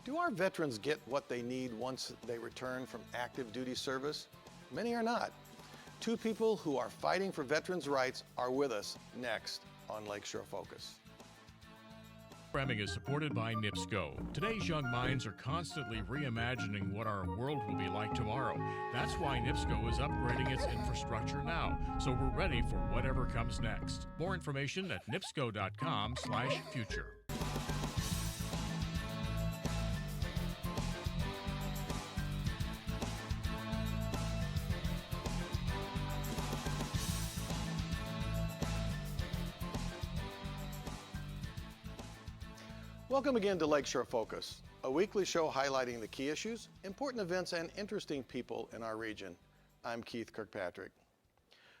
Do our veterans get what they need once they return from active duty service? Many are not. Two people who are fighting for veterans' rights are with us next on Lakeshore Focus. Programming is supported by NIPSCO. Today's young minds are constantly reimagining what our world will be like tomorrow. That's why NIPSCO is upgrading its infrastructure now, so we're ready for whatever comes next. More information at nipsco.com/future. Welcome again to Lakeshore Focus, a weekly show highlighting the key issues, important events, and interesting people in our region. I'm Keith Kirkpatrick.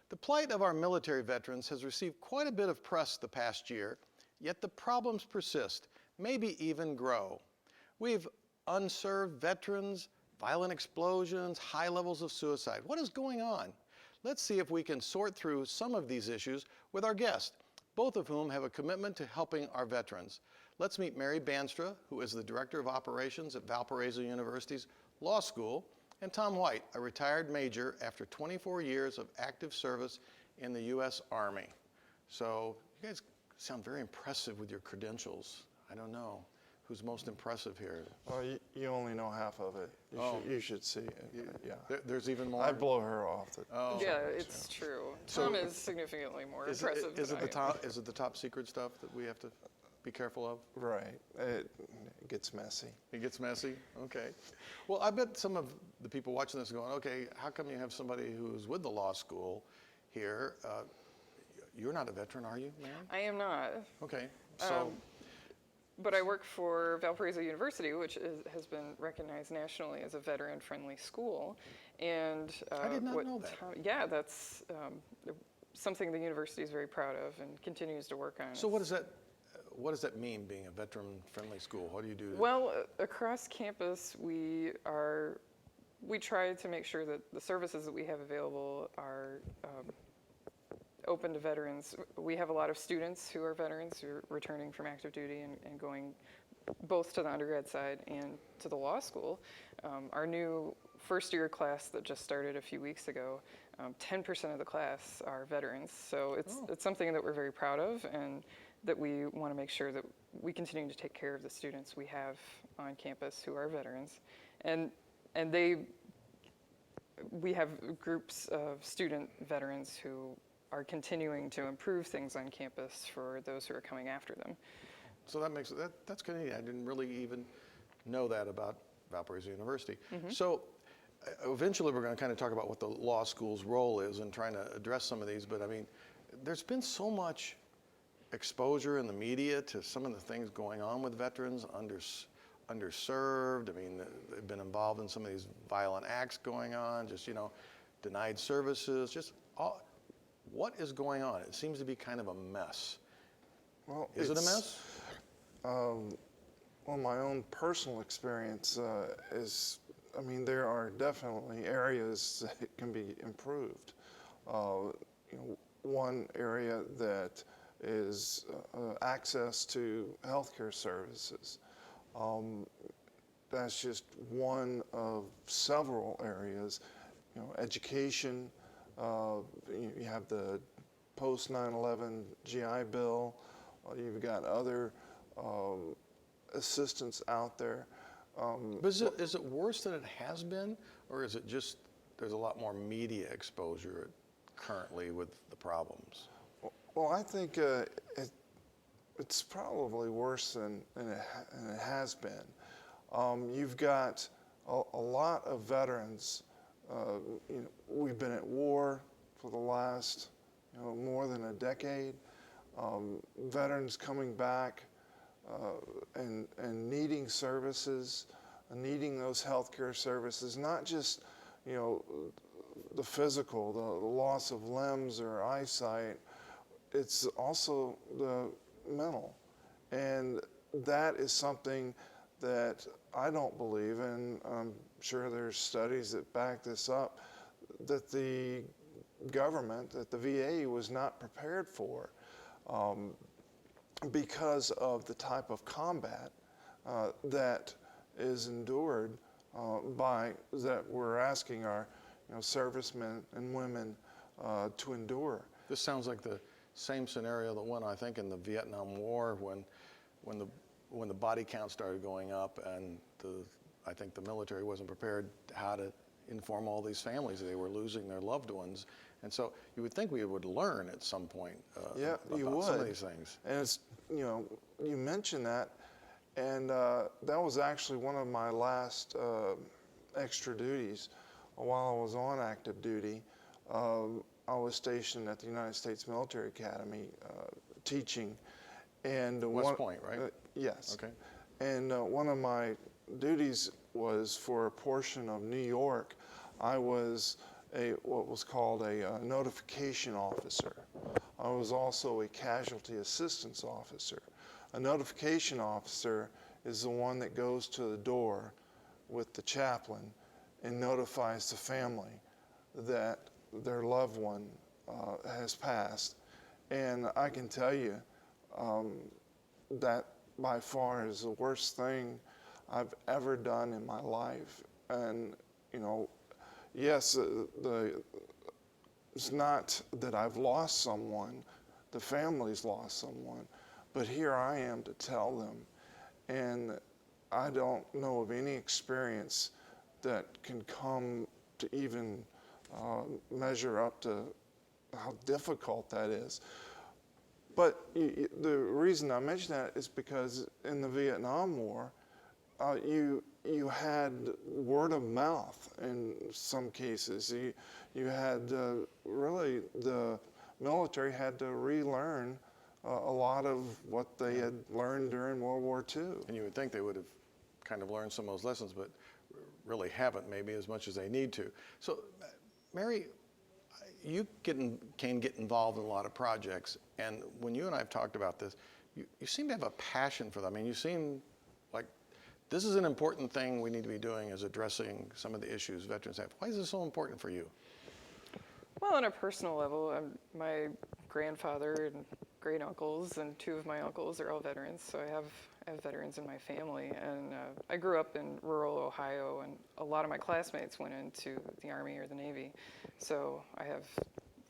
The plight of our military veterans has received quite a bit of press the past year, yet the problems persist, maybe even grow. We've unserved veterans, violent explosions, high levels of suicide. What is going on? Let's see if we can sort through some of these issues with our guest, both of whom have a commitment to helping our veterans. Let's meet Mary Bandstra, who is the Director of Operations at Valparaiso University's Law School, and Tom White, a retired major after 24 years of active service in the U.S. Army. So you guys sound very impressive with your credentials. I don't know who's most impressive here. Well, you only know half of it. You should see it. Yeah. There's even more? I'd blow her off. Yeah, it's true. Tom is significantly more impressive is than it the top secret stuff that we have to be careful of? Right. It gets messy. It gets messy? Okay. Well, I bet some of the people watching this are going, okay, how come you have somebody who's with the law school here? You're not a veteran, are you, ma'am? I am not. Okay. So. But I work for Valparaiso University, which has been recognized nationally as a veteran-friendly school. And I did not know that. Yeah, that's something the university is very proud of and continues to work on. So what does that mean, being a veteran-friendly school? What do you do? Well, across campus, we try to make sure that the services that we have available are open to veterans. We have a lot of students who are veterans who are returning from active duty and going both to the undergrad side and to the law school. Our new first-year class that just started a few weeks ago, 10% of the class are veterans. So it's something that we're very proud of, and that we want to make sure that we continue to take care of the students we have on campus who are veterans. And we have groups of student veterans who are continuing to improve things on campus for those who are coming after them. So that's kind of neat. I didn't really even know that about Valparaiso University. Mm-hmm. So eventually we're going to kind of talk about what the law school's role is in trying to address some of these, but I mean, there's been so much exposure in the media to some of the things going on with veterans, underserved. I mean, they've been involved in some of these violent acts going on, just, denied services, just all. What is going on? It seems to be kind of a mess. Well, is it a mess? Well, my own personal experience is, there are definitely areas that can be improved. One area that is access to healthcare services. That's just one of several areas. Education. You have the post 9/11 GI Bill. You've got other assistance out there. But is it worse than it has been, or is it just there's a lot more media exposure currently with the problems? Well, I think it's probably worse than it has been. You've got a lot of veterans. We've been at war for the last more than a decade. Veterans coming back and needing services, needing those healthcare services, not just the physical, the loss of limbs or eyesight. It's also the mental, and that is something that I don't believe, and I'm sure there's studies that back this up, that the government, that the VA was not prepared for because of the type of combat that is endured by that we're asking our servicemen and women to endure. This sounds like the same scenario that went, I think, in the Vietnam War when the body count started going up, and I think the military wasn't prepared how to inform all these families that they were losing their loved ones. And so you would think we would learn at some point Yeah, you about would. some of these things. And it's, you mentioned that, and that was actually one of my last extra duties while I was on active duty. I was stationed at the United States Military Academy teaching. And West Point, right? Yes. Okay. And one of my duties was for a portion of New York. I was what was called a notification officer. I was also a casualty assistance officer. A notification officer is the one that goes to the door with the chaplain and notifies the family that their loved one has passed. And I can tell you that by far is the worst thing I've ever done in my life. And yes, it's not that I've lost someone, the family's lost someone, but here I am to tell them. And I don't know of any experience that can come to even measure up to how difficult that is. But the reason I mention that is because in the Vietnam War, you had word of mouth in some cases. You had really, the military had to relearn a lot of what they had learned during World War II. And you would think they would have kind of learned some of those lessons, but really haven't maybe as much as they need to. So, Mary, you can get involved in a lot of projects, and when you and I have talked about this, you seem to have a passion for them. I mean, you seem like this is an important thing we need to be doing, is addressing some of the issues veterans have. Why is this so important for you? Well, on a personal level, my grandfather and great uncles and two of my uncles are all veterans, so I have veterans in my family. And I grew up in rural Ohio, and a lot of my classmates went into the Army or the Navy. So I have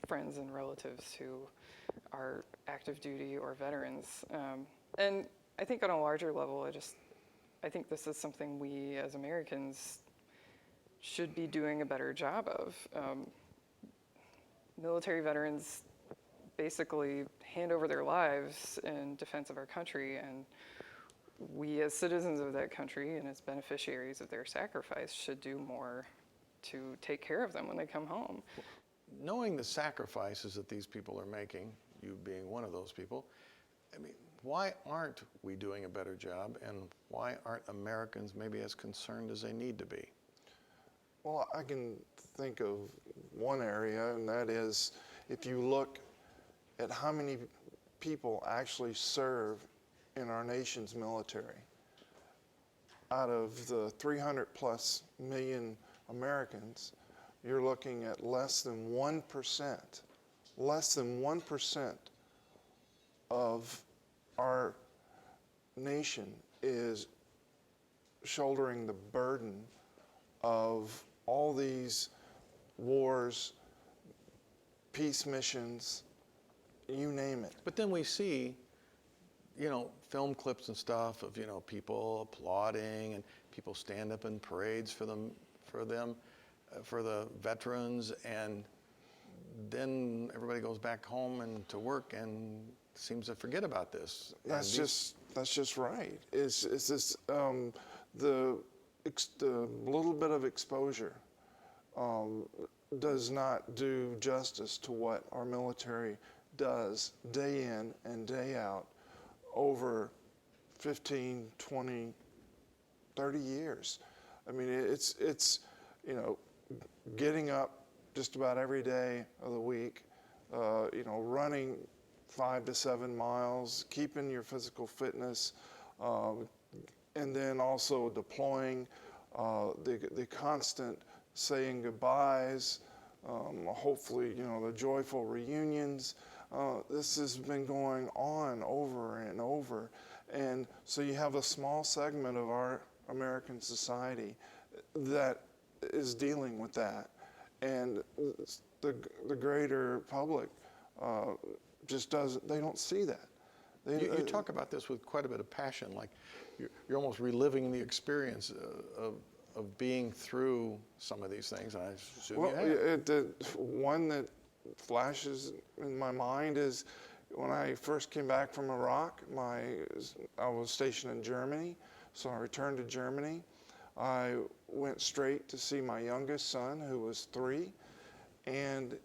friends and relatives who are active duty or veterans. And I think on a larger level, I think this is something we as Americans should be doing a better job of. Military veterans basically hand over their lives in defense of our country, and we as citizens of that country and as beneficiaries of their sacrifice should do more to take care of them when they come home. Knowing the sacrifices that these people are making, you being one of those people, I mean, why aren't we doing a better job, and why aren't Americans maybe as concerned as they need to be? Well, I can think of one area, and that is if you look at how many people actually serve in our nation's military. Out of the 300 plus million Americans, you're looking at less than 1% of our nation is shouldering the burden of all these wars, peace missions, you name it. But then we see, film clips and stuff of, people applauding, and people stand up in parades for the veterans, and then everybody goes back home and to work and seems to forget about this. That's just right. It's this the little bit of exposure does not do justice to what our military does day in and day out over 15, 20, 30 years. I mean, it's getting up just about every day of the week, running 5 to 7 miles, keeping your physical fitness, and then also deploying, the constant saying goodbyes, hopefully, the joyful reunions. This has been going on over and over. And so you have a small segment of our American society that is dealing with that, and the greater public just doesn't. They don't see that. You talk about this with quite a bit of passion, like you're almost reliving the experience of being through some of these things. I assume you have. The one that flashes in my mind is when I first came back from Iraq. I was stationed in Germany, so I returned to Germany. I went straight to see my youngest son, who was 3, and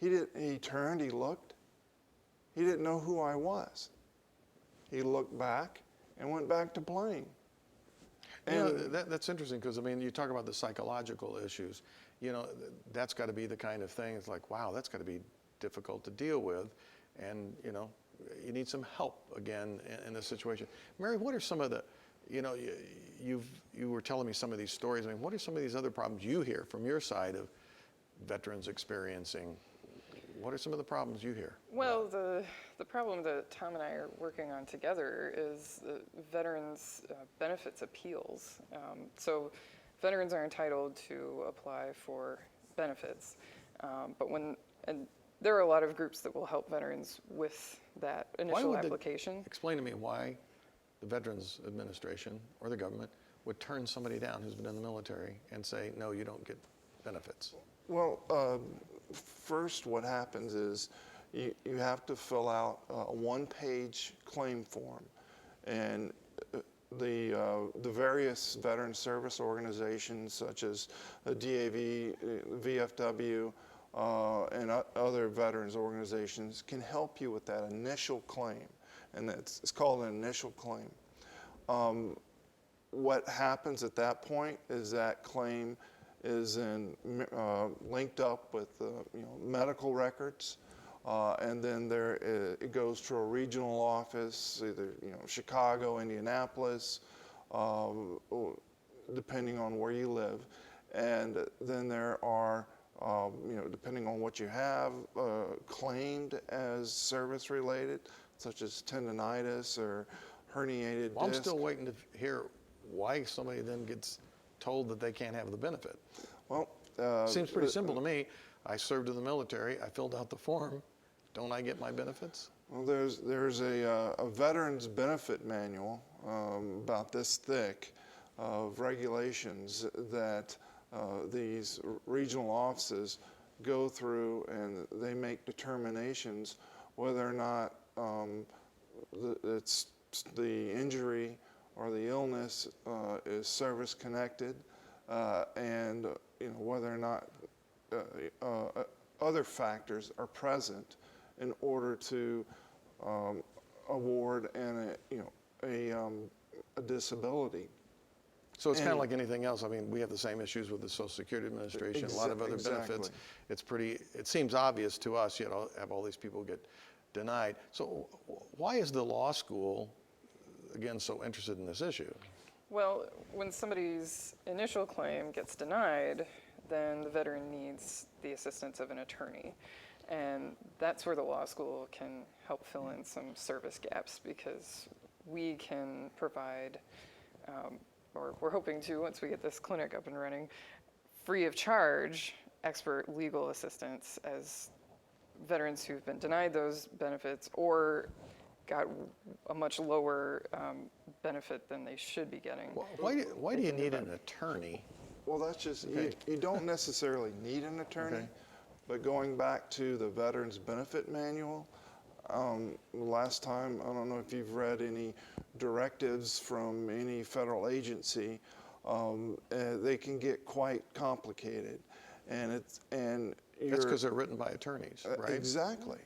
he turned, he looked. He didn't know who I was. He looked back and went back to playing. And That's interesting because, I mean, you talk about the psychological issues. That's got to be the kind of thing. It's like, wow, that's got to be difficult to deal with. And, you need some help again in this situation. Mary, what are some of the, you were telling me some of these stories. I mean, what are some of these other problems you hear from your side of veterans experiencing? What are some of the problems you hear? Well, the problem that Tom and I are working on together is the veterans' benefits appeals. So veterans are entitled to apply for benefits, and there are a lot of groups that will help veterans with that initial application. Explain to me why the Veterans Administration or the government would turn somebody down who's been in the military and say, no, you don't get benefits. Well, first what happens is you have to fill out a 1-page claim form, and the various veteran service organizations such as DAV, VFW, and other veterans organizations can help you with that initial claim, and it's called an initial claim. What happens at that point is that claim is linked up with medical records, and then it goes to a regional office, either Chicago, Indianapolis, depending on where you live, and then there are depending on what you have claimed as service related, such as tendonitis or herniated disc. I'm still waiting to hear why somebody then gets told that they can't have the benefit. Well, seems pretty simple to me. I served in the military. I filled out the form. Don't I get my benefits? Well, there's a veterans benefit manual about this thick of regulations that these regional offices go through, and they make determinations whether or not it's the injury or the illness is service connected, and whether or not other factors are present in order to award a disability. So it's kind of like anything else. I mean, we have the same issues with the Social Security Administration, a lot of other benefits. It seems obvious to us, have all these people get denied. So why is the law school, again, so interested in this issue? Well, when somebody's initial claim gets denied, then the veteran needs the assistance of an attorney. And that's where the law school can help fill in some service gaps, because we can provide, or we're hoping to, once we get this clinic up and running, free of charge expert legal assistance as veterans who've been denied those benefits or got a much lower benefit than they should be getting. Well, why do you need an attorney? Well, that's just, you don't necessarily need an attorney, but going back to the Veterans Benefit Manual, last time, I don't know if you've read any directives from any federal agency, they can get quite complicated. That's because they're written by attorneys, right? Exactly.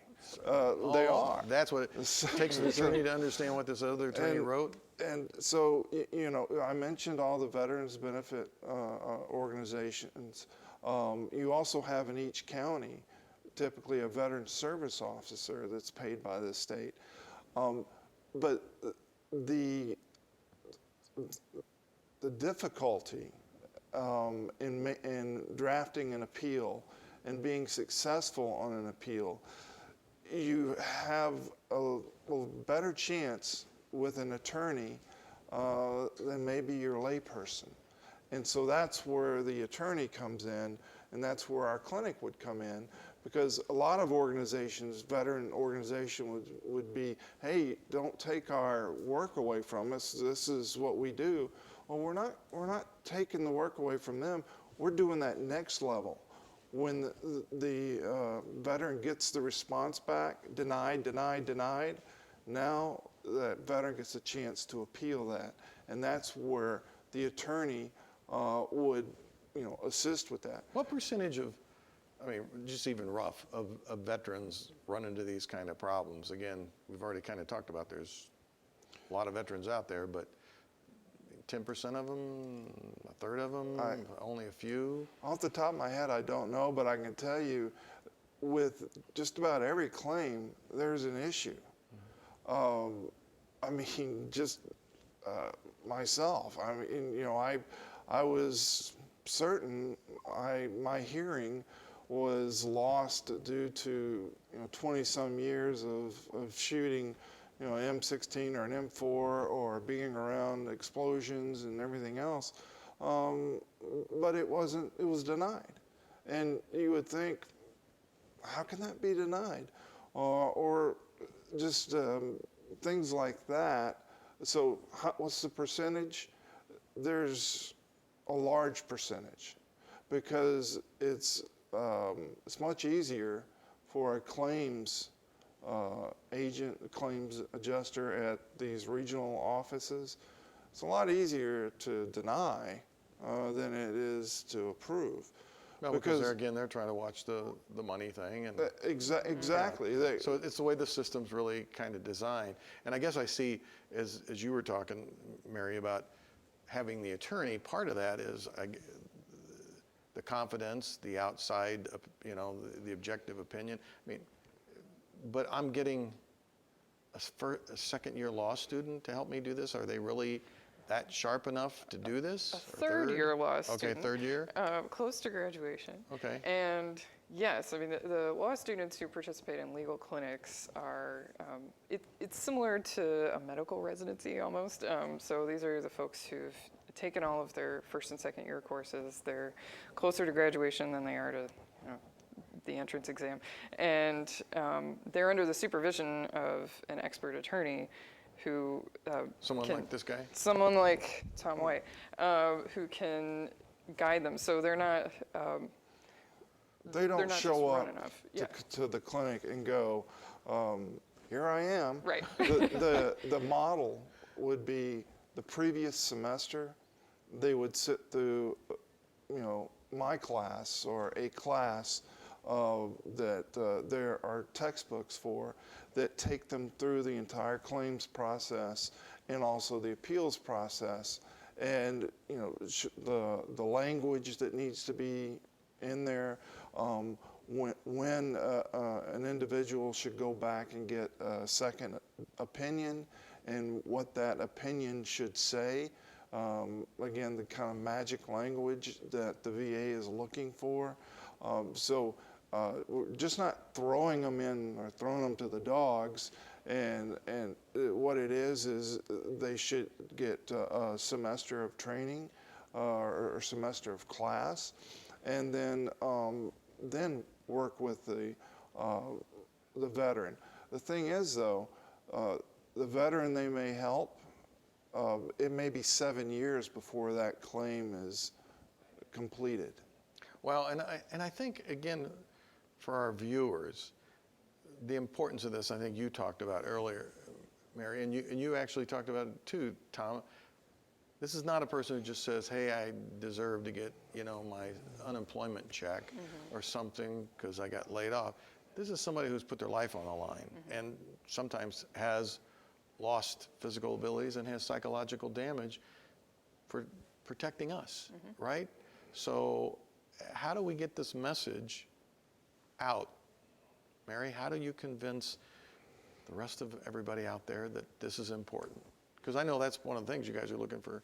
They are. That's what it takes an attorney to understand what this other attorney wrote. And so, I mentioned all the veterans benefit organizations. You also have in each county, typically a veteran service officer that's paid by the state. But the difficulty in drafting an appeal and being successful on an appeal, you have a better chance with an attorney than maybe your layperson. And so that's where the attorney comes in, and that's where our clinic would come in, because a lot of organizations, veteran organization would be, hey, don't take our work away from us. This is what we do. Well, we're not taking the work away from them. We're doing that next level. When the veteran gets the response back, denied, denied, denied, now that veteran gets a chance to appeal that. And that's where the attorney would, assist with that. What percentage of, I mean, just even rough, of veterans run into these kind of problems? Again, we've already kind of talked about there's a lot of veterans out there, but 10% of them, a third of them, only a few? Off the top of my head, I don't know, but I can tell you with just about every claim, there's an issue. I mean, just myself, I was certain my hearing was lost due to 20-some years of shooting M16 or an M4 or being around explosions and everything else, but it wasn't. It was denied, and you would think, how can that be denied, or just things like that. So what's the percentage? There's a large percentage, because it's much easier for a claims agent, claims adjuster at these regional offices. It's a lot easier to deny than it is to approve. No, because they're trying to watch the money thing. And exactly. Yeah. So it's the way the system's really kind of designed. And I guess I see, as you were talking, Mary, about having the attorney, part of that is the confidence, the outside, the objective opinion. I mean, but I'm getting a second-year law student to help me do this. Are they really that sharp enough to do this? A third-year law student. Okay, third year? Close to graduation. Okay. And yes, I mean, the law students who participate in legal clinics are, it's similar to a medical residency almost. So these are the folks who've taken all of their first and second year courses. They're closer to graduation than they are to the entrance exam. And they're under the supervision of an expert attorney who someone like this guy? Someone like Tom White, who can guide them. So they're not they don't show up to the clinic and go, here I am. Right. The model would be the previous semester, they would sit through, my class or a class that there are textbooks for that take them through the entire claims process and also the appeals process, and the language that needs to be in there, when an individual should go back and get a second opinion and what that opinion should say. Again, the kind of magic language that the VA is looking for. So we're just not throwing them in or throwing them to the dogs. And what it is they should get a semester of training or semester of class, and then work with the veteran. The thing is, though, the veteran they may help, it may be 7 years before that claim is completed. Well, and I think, again, for our viewers, the importance of this, I think you talked about earlier, Mary, and you actually talked about it too, Tom. This is not a person who just says, hey, I deserve to get, my unemployment check or something because I got laid off. This is somebody who's put their life on the line and sometimes has lost physical abilities and has psychological damage for protecting us, right? So how do we get this message out? Mary, how do you convince the rest of everybody out there that this is important? Because I know that's one of the things you guys are looking for,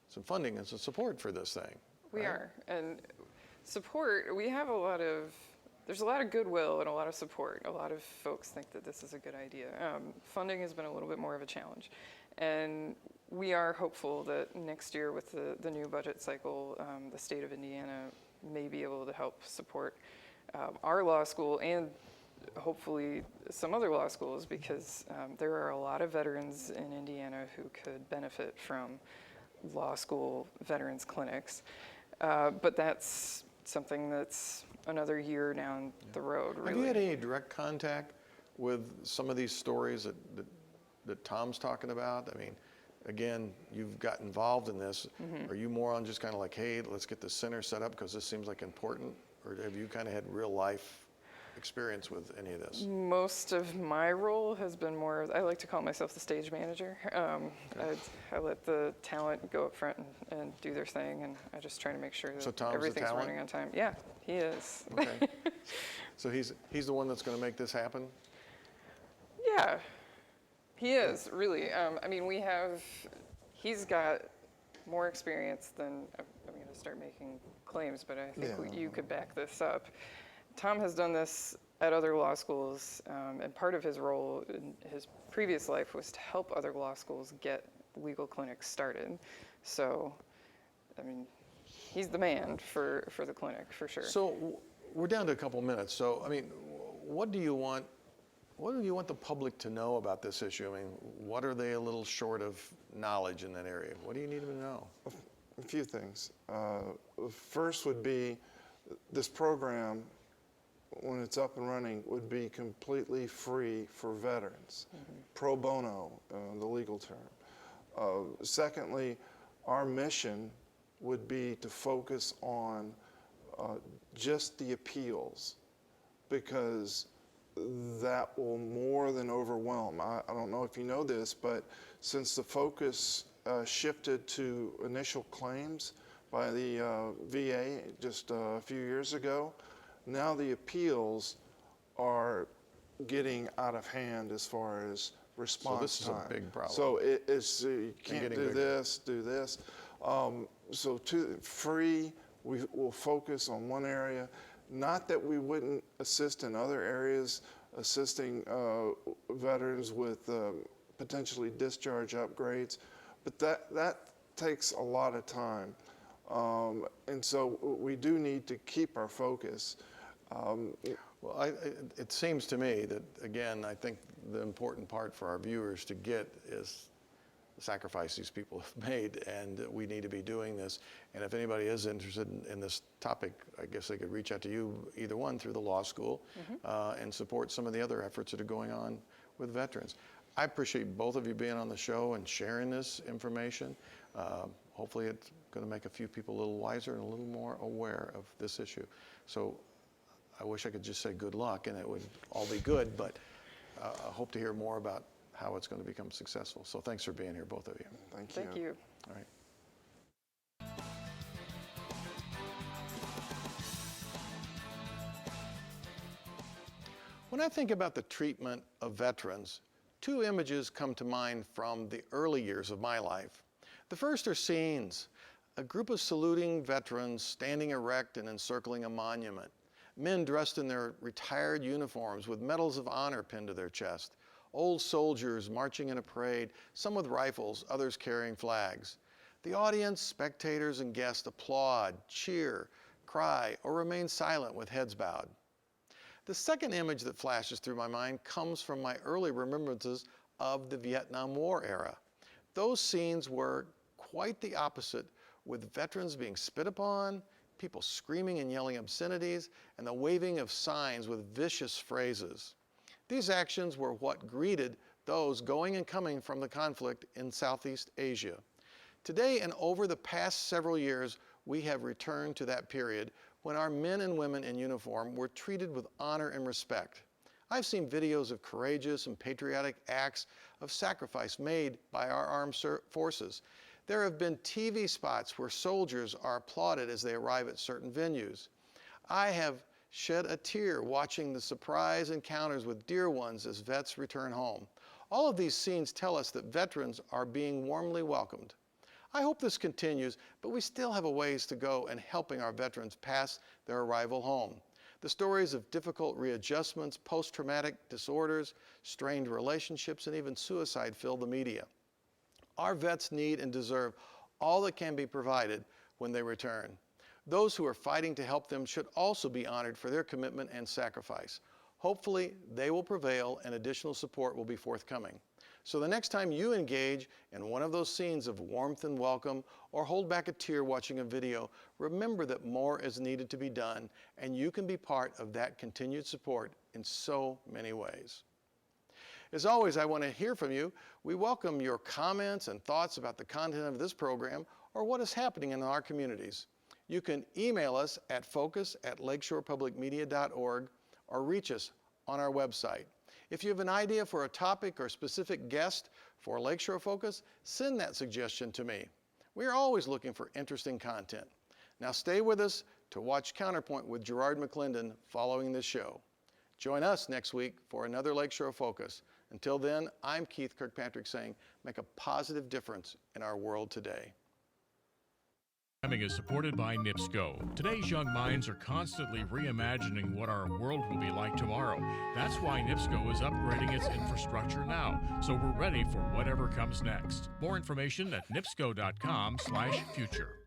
some funding and some support for this thing. We are, and support, there's a lot of goodwill and a lot of support. A lot of folks think that this is a good idea. Funding has been a little bit more of a challenge. And we are hopeful that next year with the new budget cycle, the state of Indiana may be able to help support our law school and hopefully some other law schools, because there are a lot of veterans in Indiana who could benefit from law school veterans clinics. But that's something that's another year down the road, really. Have you had any direct contact with some of these stories that Tom's talking about? I mean, again, you've got involved in this. Are you more on just kind of like, hey, let's get the center set up because this seems like important? Or have you kind of had real life experience with any of this? Most of my role has been more, I like to call myself the stage manager. I let the talent go up front and do their thing, and I just try to make sure So that Tom's the everything's talent? running on time. Yeah, he is. Okay. So he's the one that's going to make this happen? Yeah, he is, really. I mean, he's got more experience than, I'm going to start making claims, but I think you could back this up. Tom has done this at other law schools, and part of his role in his previous life was to help other law schools get legal clinics started. So, I mean, he's the man for the clinic, for sure. So we're down to a couple minutes. So, I mean, what do you want the public to know about this issue? I mean, what are they a little short of knowledge in that area? What do you need them to know? A few things. First would be this program, when it's up and running, would be completely free for veterans, pro bono, the legal term. Secondly, our mission would be to focus on just the appeals, because that will more than overwhelm. I don't know if you know this, but since the focus shifted to initial claims by the VA just a few years ago, now the appeals are getting out of hand as far as response time. So this is a big problem. So it's you can't do this, do this. So free, we will focus on one area. Not that we wouldn't assist in other areas, assisting veterans with potentially discharge upgrades, but that takes a lot of time. And so we do need to keep our focus. Well, it seems to me that, again, I think the important part for our viewers to get is the sacrifice these people have made, and we need to be doing this. And if anybody is interested in this topic, I guess they could reach out to you, either one, through the law school, and support some of the other efforts that are going on with veterans. I appreciate both of you being on the show and sharing this information. Hopefully it's going to make a few people a little wiser and a little more aware of this issue. So I wish I could just say good luck and it would all be good, but I hope to hear more about how it's going to become successful. So thanks for being here, both of you. Thank you. Thank you. All right. When I think about the treatment of veterans, two images come to mind from the early years of my life. The first are scenes, a group of saluting veterans standing erect and encircling a monument, men dressed in their retired uniforms with medals of honor pinned to their chest, old soldiers marching in a parade, some with rifles, others carrying flags. The audience, spectators, and guests applaud, cheer, cry, or remain silent with heads bowed. The second image that flashes through my mind comes from my early remembrances of the Vietnam War era. Those scenes were quite the opposite, with veterans being spit upon, people screaming and yelling obscenities, and the waving of signs with vicious phrases. These actions were what greeted those going and coming from the conflict in Southeast Asia. Today and over the past several years, we have returned to that period when our men and women in uniform were treated with honor and respect. I've seen videos of courageous and patriotic acts of sacrifice made by our armed forces. There have been TV spots where soldiers are applauded as they arrive at certain venues. I have shed a tear watching the surprise encounters with dear ones as vets return home. All of these scenes tell us that veterans are being warmly welcomed. I hope this continues, but we still have a ways to go in helping our veterans pass their arrival home. The stories of difficult readjustments, post-traumatic disorders, strained relationships, and even suicide fill the media. Our vets need and deserve all that can be provided when they return. Those who are fighting to help them should also be honored for their commitment and sacrifice. Hopefully, they will prevail and additional support will be forthcoming. So the next time you engage in one of those scenes of warmth and welcome or hold back a tear watching a video, remember that more is needed to be done and you can be part of that continued support in so many ways. As always, I want to hear from you. We welcome your comments and thoughts about the content of this program or what is happening in our communities. You can email us at focus@lakeshorepublicmedia.org or reach us on our website. If you have an idea for a topic or specific guest for Lakeshore Focus, send that suggestion to me. We are always looking for interesting content. Now stay with us to watch Counterpoint with Gerard McClendon following this show. Join us next week for another Lakeshore Focus. Until then, I'm Keith Kirkpatrick saying, make a positive difference in our world today. Programming is supported by NIPSCO. Today's young minds are constantly reimagining what our world will be like tomorrow. That's why NIPSCO is upgrading its infrastructure now, so we're ready for whatever comes next. More information at nipsco.com/future.